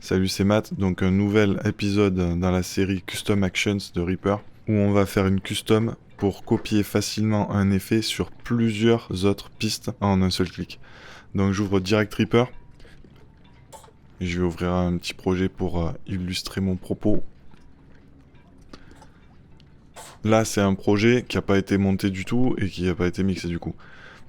Salut, c'est Matt, donc un nouvel épisode dans la série Custom Actions de Reaper où on va faire une custom pour copier facilement un effet sur plusieurs autres pistes en un seul clic. Donc j'ouvre direct Reaper et je vais ouvrir un petit projet pour illustrer mon propos. Là, c'est un projet qui n'a pas été monté du tout et qui n'a pas été mixé du coup.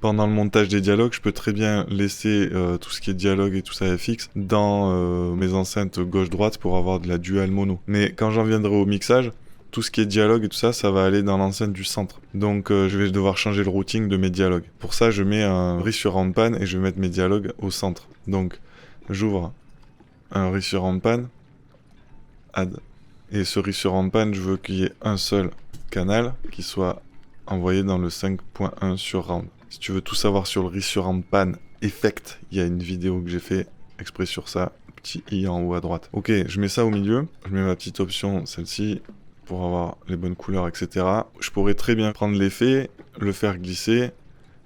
Pendant le montage des dialogues, je peux très bien laisser tout ce qui est dialogue et tout ça FX dans mes enceintes gauche-droite pour avoir de la dual mono. Mais quand j'en viendrai au mixage, tout ce qui est dialogue et tout ça, ça va aller dans l'enceinte du centre. Donc je vais devoir changer le routing de mes dialogues. Pour ça, je mets un resurround pan et je vais mettre mes dialogues au centre. Donc j'ouvre un resurround pan, add. Et ce resurround pan, je veux qu'il y ait un seul canal qui soit envoyé dans le 5.1 sur round. Si tu veux tout savoir sur le resurround pan effect, il y a une vidéo que j'ai fait exprès sur ça, petit i en haut à droite. Ok, je mets ça au milieu, je mets ma petite option, celle-ci, pour avoir les bonnes couleurs, etc. Je pourrais très bien prendre l'effet, le faire glisser,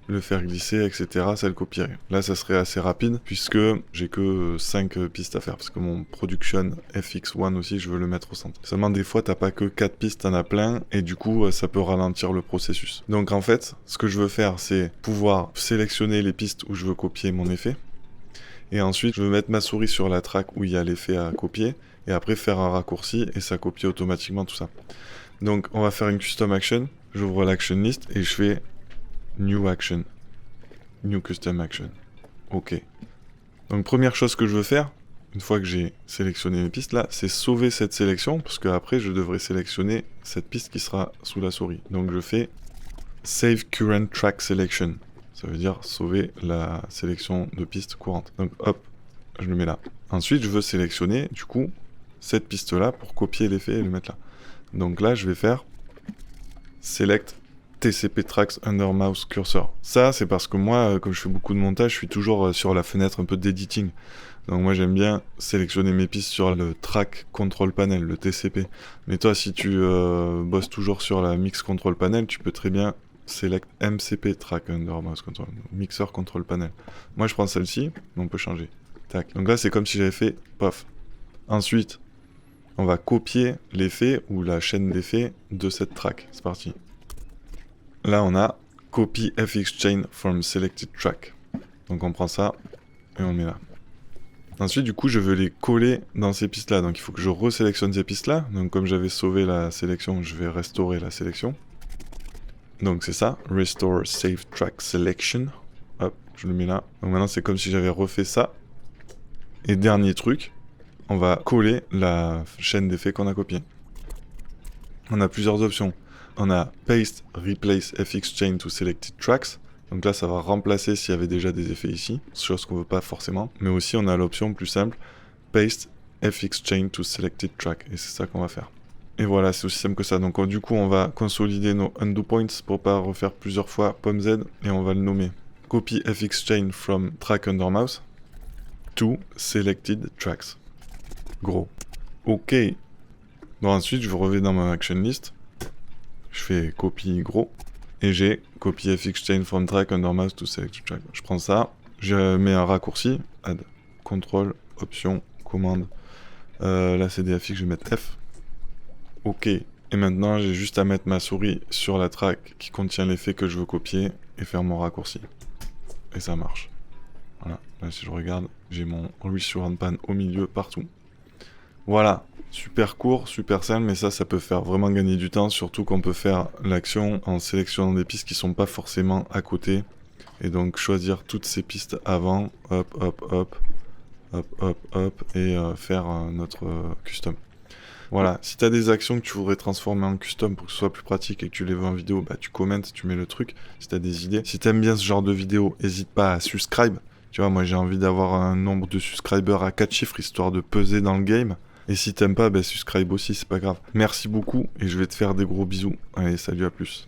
etc. Ça le copierait. Là, ça serait assez rapide puisque j'ai que 5 pistes à faire parce que mon production FX1 aussi, je veux le mettre au centre. Seulement, des fois, t'as pas que 4 pistes, t'en as plein et du coup, ça peut ralentir le processus. Donc, en fait, ce que je veux faire, c'est pouvoir sélectionner les pistes où je veux copier mon effet. Et ensuite, je veux mettre ma souris sur la track où il y a l'effet à copier et après faire un raccourci et ça copie automatiquement tout ça. Donc, on va faire une custom action. J'ouvre l'action list et je fais New Action. New Custom Action. Ok. Donc première chose que je veux faire, une fois que j'ai sélectionné mes pistes là, c'est sauver cette sélection, parce qu'après je devrais sélectionner cette piste qui sera sous la souris. Donc je fais Save Current Track Selection. Ça veut dire sauver la sélection de pistes courantes. Donc hop, je le mets là. Ensuite je veux sélectionner du coup cette piste là pour copier l'effet et le mettre là. Donc là je vais faire Select TCP Tracks Under Mouse Cursor. Ça, c'est parce que moi, comme je fais beaucoup de montage, je suis toujours sur la fenêtre un peu d'editing. Donc moi, j'aime bien sélectionner mes pistes sur le Track Control Panel, le TCP. Mais toi, si tu bosses toujours sur la Mix Control Panel, tu peux très bien Select MCP Track Under Mouse Control, Mixer Control Panel. Moi, je prends celle-ci, mais on peut changer. Tac. Donc là, c'est comme si j'avais fait POF. Ensuite, on va copier l'effet ou la chaîne d'effets de cette track. C'est parti. Là, on a Copy FX Chain from Selected Track. Donc on prend ça et on met là. Ensuite, du coup, je veux les coller dans ces pistes-là. Donc il faut que je resélectionne ces pistes-là. Donc comme j'avais sauvé la sélection, je vais restaurer la sélection. Donc c'est ça, Restore Save Track Selection. Hop, je le mets là. Donc maintenant, c'est comme si j'avais refait ça. Et dernier truc, on va coller la chaîne d'effets qu'on a copiée. On a plusieurs options. On a Paste, Replace FX Chain to Selected Tracks. Donc là, ça va remplacer s'il y avait déjà des effets ici, chose qu'on veut pas forcément. Mais aussi, on a l'option plus simple, Paste FX Chain to Selected Track. Et c'est ça qu'on va faire. Et voilà, c'est aussi simple que ça. Donc du coup, on va consolider nos undo points pour pas refaire plusieurs fois POM-Z. Et on va le nommer Copy FX Chain from Track Under Mouse to Selected Tracks. Gros. Ok. Bon, ensuite, je reviens dans ma action list. Je fais copie gros et j'ai copy FX chain from track under mouse to select track. Je prends ça, je mets un raccourci, add, contrôle, option, commande. Là c'est des FX, je vais mettre F. Ok. Et maintenant j'ai juste à mettre ma souris sur la track qui contient l'effet que je veux copier et faire mon raccourci. Et ça marche. Voilà. Là si je regarde, j'ai mon resurround pan au milieu partout. Voilà, super court, super simple, mais ça peut faire vraiment gagner du temps, surtout qu'on peut faire l'action en sélectionnant des pistes qui sont pas forcément à côté. Et donc choisir toutes ces pistes avant, hop, hop, hop, hop, hop, hop, et faire notre custom. Voilà, si tu as des actions que tu voudrais transformer en custom pour que ce soit plus pratique et que tu les veux en vidéo, bah tu commentes, tu mets le truc, si tu as des idées. Si tu aimes bien ce genre de vidéo, n'hésite pas à subscribe. Tu vois, moi j'ai envie d'avoir un nombre de subscribers à 4 chiffres, histoire de peser dans le game. Et si t'aimes pas, bah subscribe aussi, c'est pas grave. Merci beaucoup et je vais te faire des gros bisous. Allez, salut, à plus.